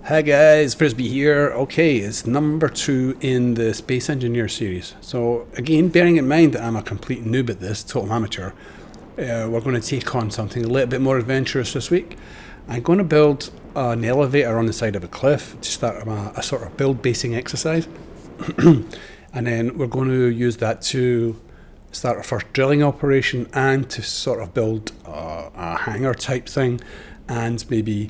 Hi guys, Frisbee here. Okay, it's number 2 in the Space Engineer series. So again, bearing in mind that I'm a complete noob at this, total amateur, we're going to take on something a little bit more adventurous this week. I'm going to build an elevator on the side of a cliff to start a sort of build basing exercise. And then we're going to use that to start our first drilling operation and to sort of build a hangar type thing, and maybe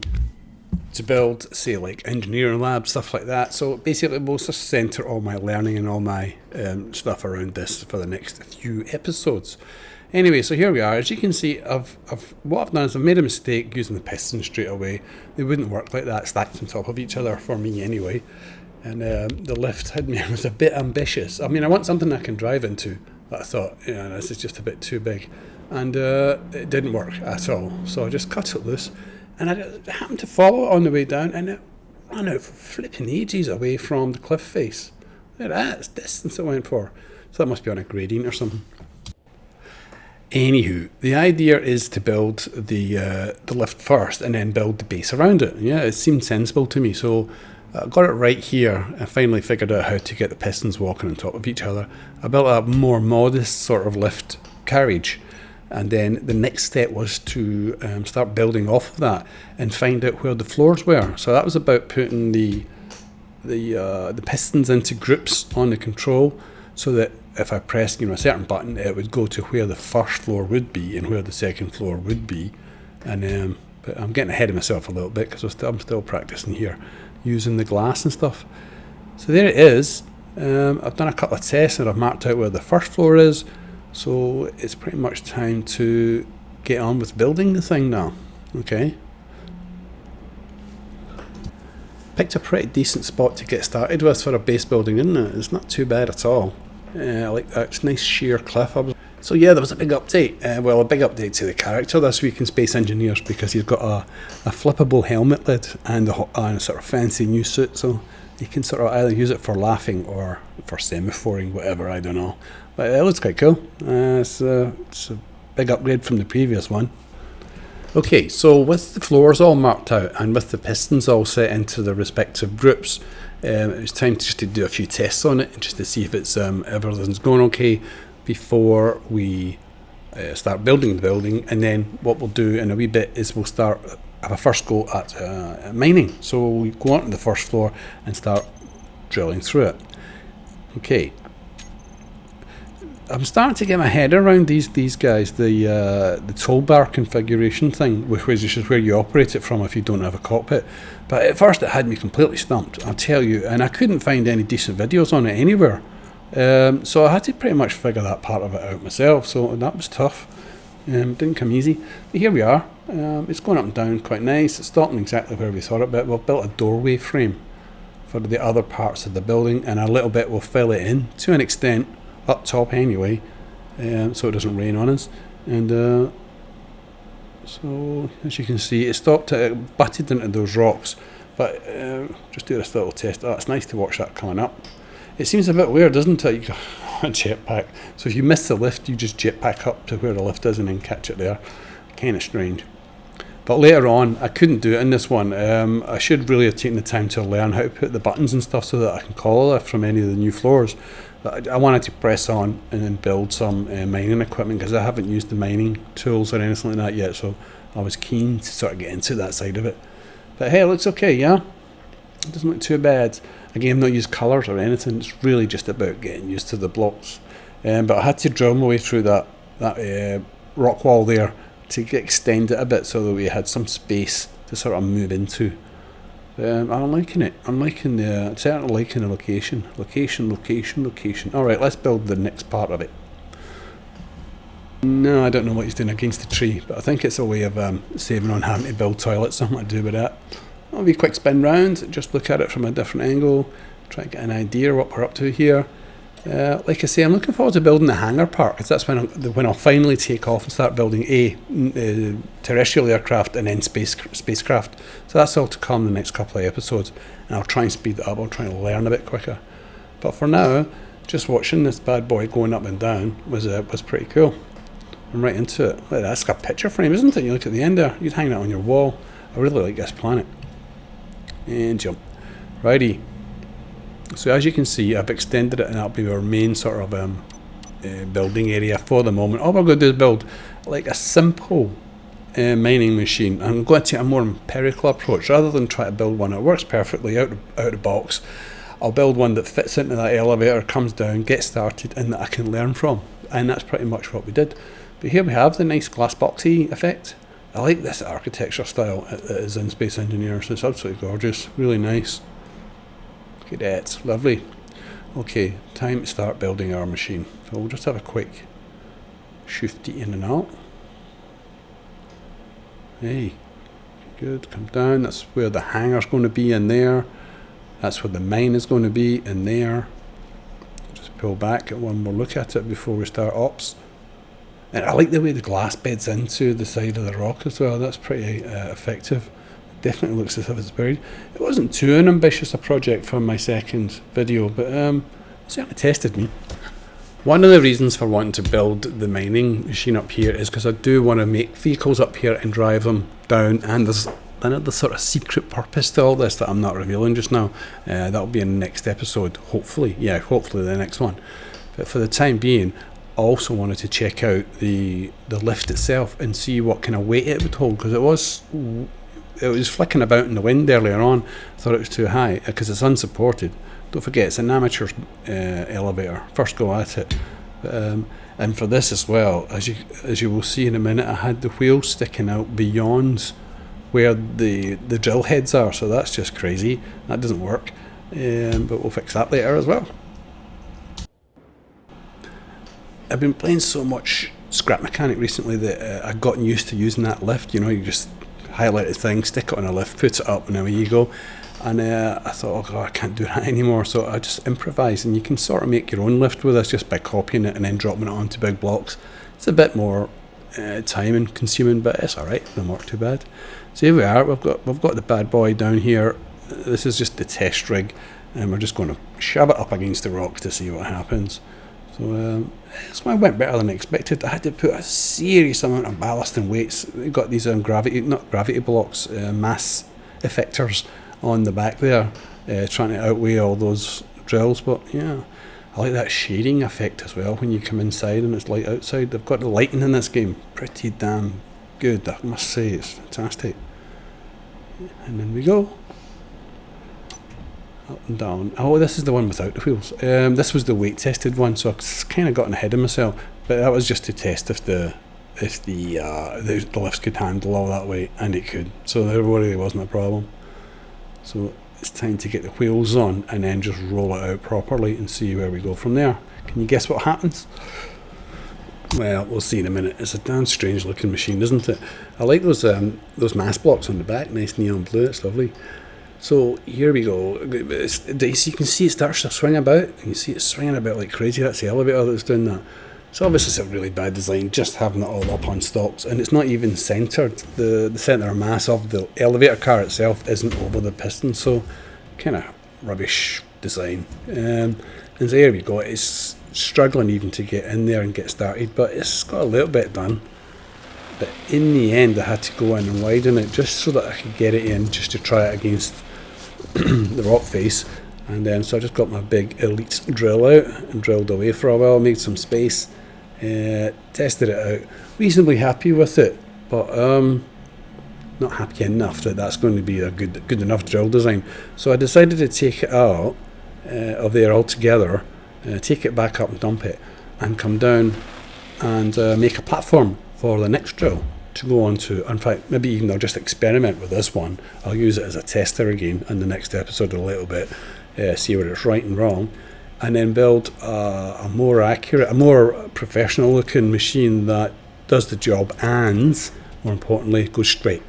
to build, say, like engineering labs, stuff like that. So basically we'll just centre all my learning and all my stuff around this for the next few episodes. Anyway, so here we are. As you can see, what I've done is I've made a mistake using the pistons straight away. They wouldn't work like that, stacked on top of each other for me anyway. And the lift had me, I was a bit ambitious. I mean, I want something I can drive into, but I thought, yeah, this is just a bit too big. And it didn't work at all. So I just cut it loose. And I happened to follow it on the way down, and it ran out for flipping ages away from the cliff face. Look at that, it's distance it went for. So that must be on a gradient or something. Anywho, the idea is to build the lift first and then build the base around it. Yeah, it seemed sensible to me. So I got it right here. I finally figured out how to get the pistons walking on top of each other. I built a more modest sort of lift carriage. And then the next step was to start building off of that and find out where the floors were. So that was about putting the pistons into groups on the control, so that if I pressed a certain button, it would go to where the first floor would be and where the second floor would be. And but I'm getting ahead of myself a little bit because I'm still practicing here using the glass and stuff. So there it is. I've done a couple of tests and I've marked out where the first floor is. So it's pretty much time to get on with building the thing now. Okay. Picked a pretty decent spot to get started with for a base building, isn't it? It's not too bad at all. I like that. It's a nice sheer cliff. So yeah, there was a big update. A big update to the character this week in Space Engineers, because he's got a flippable helmet lid and a sort of fancy new suit. So you can sort of either use it for laughing or for semaphoring, whatever, I don't know. But it looks quite cool. It's a big upgrade from the previous one. Okay, so with the floors all marked out and with the pistons all set into the respective groups, it was time just to do a few tests on it, just to see if it's everything's going okay before we start building the building. And then what we'll do in a wee bit is we'll have a first go at mining. So we'll go onto the first floor and start drilling through it. Okay. I'm starting to get my head around these guys, the toolbar configuration thing, which is where you operate it from if you don't have a cockpit. But at first it had me completely stumped, I'll tell you, and I couldn't find any decent videos on it anywhere. So I had to pretty much figure that part of it out myself, so that was tough. Didn't come easy. But here we are. It's going up and down quite nice. It's stopping exactly where we thought it, but we've built a doorway frame for the other parts of the building, and a little bit will fill it in to an extent. Up top anyway, so it doesn't rain on us. And so as you can see, it stopped, it butted into those rocks. But just do this little test. Oh, it's nice to watch that coming up. It seems a bit weird, doesn't it? You got a jetpack. So if you miss the lift, you just jetpack up to where the lift is and then catch it there. Kind of strange. But later on, I couldn't do it in this one. I should really have taken the time to learn how to put the buttons and stuff so that I can call a lift from any of the new floors. But I wanted to press on and then build some mining equipment, because I haven't used the mining tools or anything like that yet, so I was keen to sort of get into that side of it. But hey, it looks okay, yeah? It doesn't look too bad. Again, I've not used colours or anything, it's really just about getting used to the blocks. But I had to drill my way through that rock wall there to extend it a bit so that we had some space to sort of move into. I'm liking it. Certainly liking the location. Location. Alright, let's build the next part of it. No, I don't know what he's doing against the tree, but I think it's a way of saving on having to build toilets, something to do with that. I'll be a quick spin round, just look at it from a different angle, try to get an idea of what we're up to here. Like I say, I'm looking forward to building the hangar part, because that's when I'll finally take off and start building terrestrial aircraft and then spacecraft. So that's all to come in the next couple of episodes, and I'll try and speed it up. I'll try and learn a bit quicker. But for now, just watching this bad boy going up and down was pretty cool. I'm right into it. Look, that's like a picture frame, isn't it? You look at the end there, you'd hang that on your wall. I really like this planet. and jump. Righty. So as you can see, I've extended it, and that'll be our main sort of building area for the moment. All we're going to do is build like a simple mining machine. I'm going to take a more empirical approach rather than try to build one that works perfectly out of the box. I'll build one that fits into that elevator, comes down, gets started, and that I can learn from. And that's pretty much what we did. But here we have the nice glass boxy effect. I like this architecture style that is in Space Engineers. It's absolutely gorgeous, really nice. Look at that, lovely. Okay, time to start building our machine. So we'll just have a quick shifty in and out. Hey, good, come down. That's where the hangar's going to be, in there. That's where the mine is going to be, in there. Just pull back, get one more look at it before we start ops. And I like the way the glass beds into the side of the rock as well. That's pretty effective. It definitely looks as if it's buried. It wasn't too ambitious a project for my second video, but it certainly tested me. One of the reasons for wanting to build the mining machine up here is because I do want to make vehicles up here and drive them down, and there's another sort of secret purpose to all this that I'm not revealing just now. That'll be in the next episode, hopefully. Yeah, hopefully the next one. But for the time being, I also wanted to check out the lift itself and see what kind of weight it would hold, because it was flicking about in the wind earlier on. I thought it was too high because it's unsupported. Don't forget, it's an amateur elevator. First go at it. And for this as well, as you will see in a minute, I had the wheels sticking out beyond where the drill heads are, so that's just crazy. That doesn't work, but we'll fix that later as well. I've been playing so much Scrap Mechanic recently that I've gotten used to using that lift. You know, you just highlight the thing, stick it on a lift, put it up, and away you go. And I thought, oh god, I can't do that anymore, so I just improvised, and you can sort of make your own lift with this just by copying it and then dropping it onto big blocks. It's a bit more time consuming, but it's alright, doesn't work too bad. So here we are, we've got the bad boy down here. This is just the test rig, and we're just going to shove it up against the rocks to see what happens. So this one went better than expected. I had to put a serious amount of ballast and weights. We've got these not gravity blocks, mass effectors on the back there, trying to outweigh all those drills. But yeah, I like that shading effect as well when you come inside and it's light outside. They've got the lighting in this game pretty damn good, I must say. It's fantastic. And then we go up and down. Oh, this is the one without the wheels. This was the weight tested one, so I've kind of gotten ahead of myself, but that was just to test if the lifts could handle all that weight, and it could, so there really wasn't a problem. So it's time to get the wheels on and then just roll it out properly and see where we go from there. Can you guess what happens? Well, we'll see in a minute. It's a damn strange looking machine, isn't it? I like those mass blocks on the back, nice neon blue, it's lovely. So here we go. You can see it starts to swing about. You can see it swinging about like crazy. That's the elevator that's doing that. So obviously it's a really bad design, just having it all up on stalks, and it's not even centered. The center of mass of the elevator car itself isn't over the piston, so kind of rubbish design. And so here we go. It's struggling even to get in there and get started, but it's got a little bit done. But in the end I had to go in and widen it just so that I could get it in, just to try it against the rock face. And then so I just got my big Elite drill out and drilled away for a while, made some space, tested it out, reasonably happy with it, but not happy enough that that's going to be a good enough drill design. So I decided to take it out of there altogether, take it back up and dump it, and come down and make a platform for the next drill to go on to. In fact, maybe even I'll just experiment with this one. I'll use it as a tester again in the next episode a little bit, see where it's right and wrong, and then build a more accurate, a more professional looking machine that does the job and, more importantly, goes straight.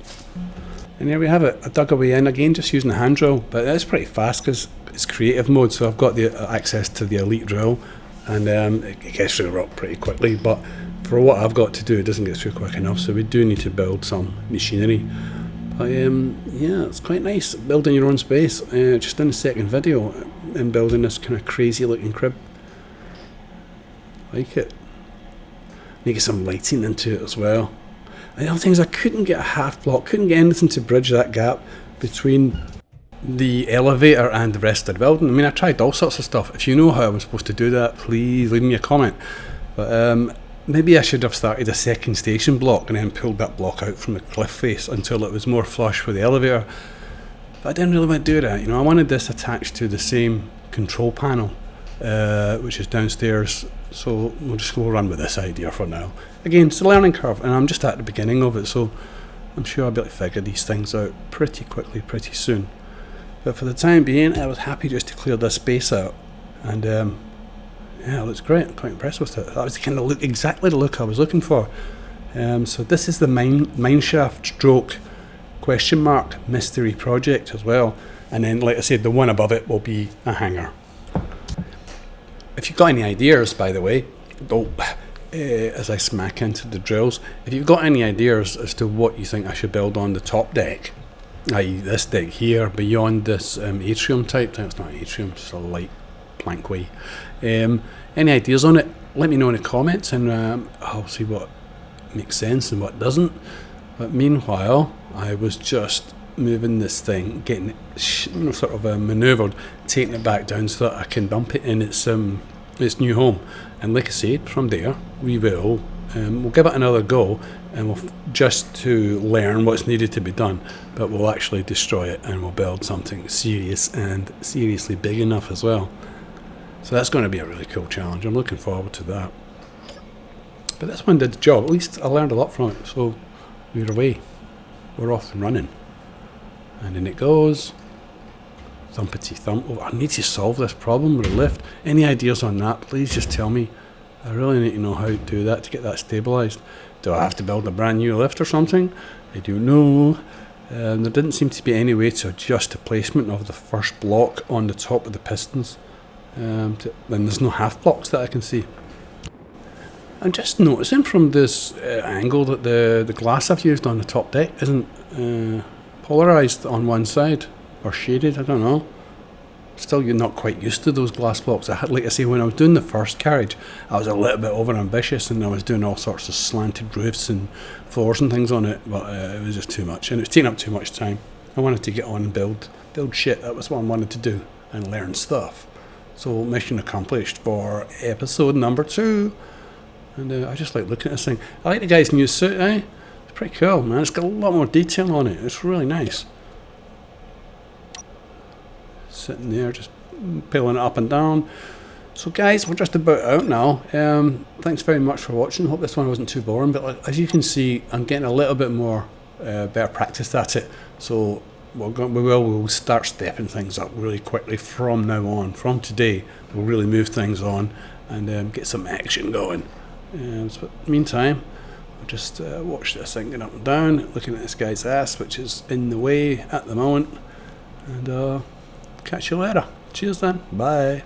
And there we have it. I dug away in again just using the hand drill, but it's pretty fast because it's creative mode, so I've got the access to the Elite drill, and it gets through the rock pretty quickly, but for what I've got to do, it doesn't get through quick enough, so we do need to build some machinery. But yeah, it's quite nice building your own space. Just in the second video, and building this kind of crazy looking crib. Like it. Need some lighting into it as well. And the other thing is I couldn't get a half block, couldn't get anything to bridge that gap between the elevator and the rest of the building. I mean, I tried all sorts of stuff. If you know how I was supposed to do that, please leave me a comment. But maybe I should have started a second station block and then pulled that block out from the cliff face until it was more flush with the elevator. But I didn't really want to do that. You know, I wanted this attached to the same control panel, which is downstairs. So we'll just go run with this idea for now. Again, it's a learning curve, and I'm just at the beginning of it, so I'm sure I'll be able to figure these things out pretty quickly, pretty soon. But for the time being, I was happy just to clear this space out. And yeah, it looks great. I'm quite impressed with it. That was the kind of look, exactly the look I was looking for. So this is the mine shaft stroke question mark mystery project as well. And then, like I said, the one above it will be a hangar. If you've got any ideas, by the way, as I smack into the drills, if you've got any ideas as to what you think I should build on the top deck, i.e. this deck here, beyond this atrium type thing, it's not atrium, it's a light plankway. Any ideas on it, let me know in the comments, and I'll see what makes sense and what doesn't. But meanwhile, I was just moving this thing, getting it sort of manoeuvred, taking it back down so that I can dump it in its new home. And like I said, from there we will we'll give it another go, and we'll just to learn what's needed to be done, but we'll actually destroy it and we'll build something serious and seriously big enough as well. So that's going to be a really cool challenge. I'm looking forward to that. But this one did the job. At least I learned a lot from it. So we're away. We're off and running. And in it goes. Thumpity thump. Oh, I need to solve this problem with a lift. Any ideas on that, please just tell me. I really need to know how to do that to get that stabilised. Do I have to build a brand new lift or something? I don't know. There didn't seem to be any way to adjust the placement of the first block on the top of the pistons. And there's no half blocks that I can see. I'm just noticing from this angle that the glass I've used on the top deck isn't polarised on one side, or shaded, I don't know. Still, you're not quite used to those glass blocks. Like I say, when I was doing the first carriage, I was a little bit over ambitious, and I was doing all sorts of slanted roofs and floors and things on it, but it was just too much, and it was taking up too much time. I wanted to get on and build shit. That was what I wanted to do, and learn stuff. So mission accomplished for episode number 2. And I just like looking at this thing. I like the guy's new suit, eh? It's pretty cool, man. It's got a lot more detail on it. It's really nice. Sitting there, just peeling it up and down. So guys, we're just about out now. Thanks very much for watching. Hope this one wasn't too boring, but like, as you can see, I'm getting a little bit more better practice at it. So we'll start stepping things up really quickly from now on. From today, we'll really move things on and get some action going. So meantime, I'll just watch this thing get up and down, looking at this guy's ass, which is in the way at the moment. And catch you later. Cheers then. Bye.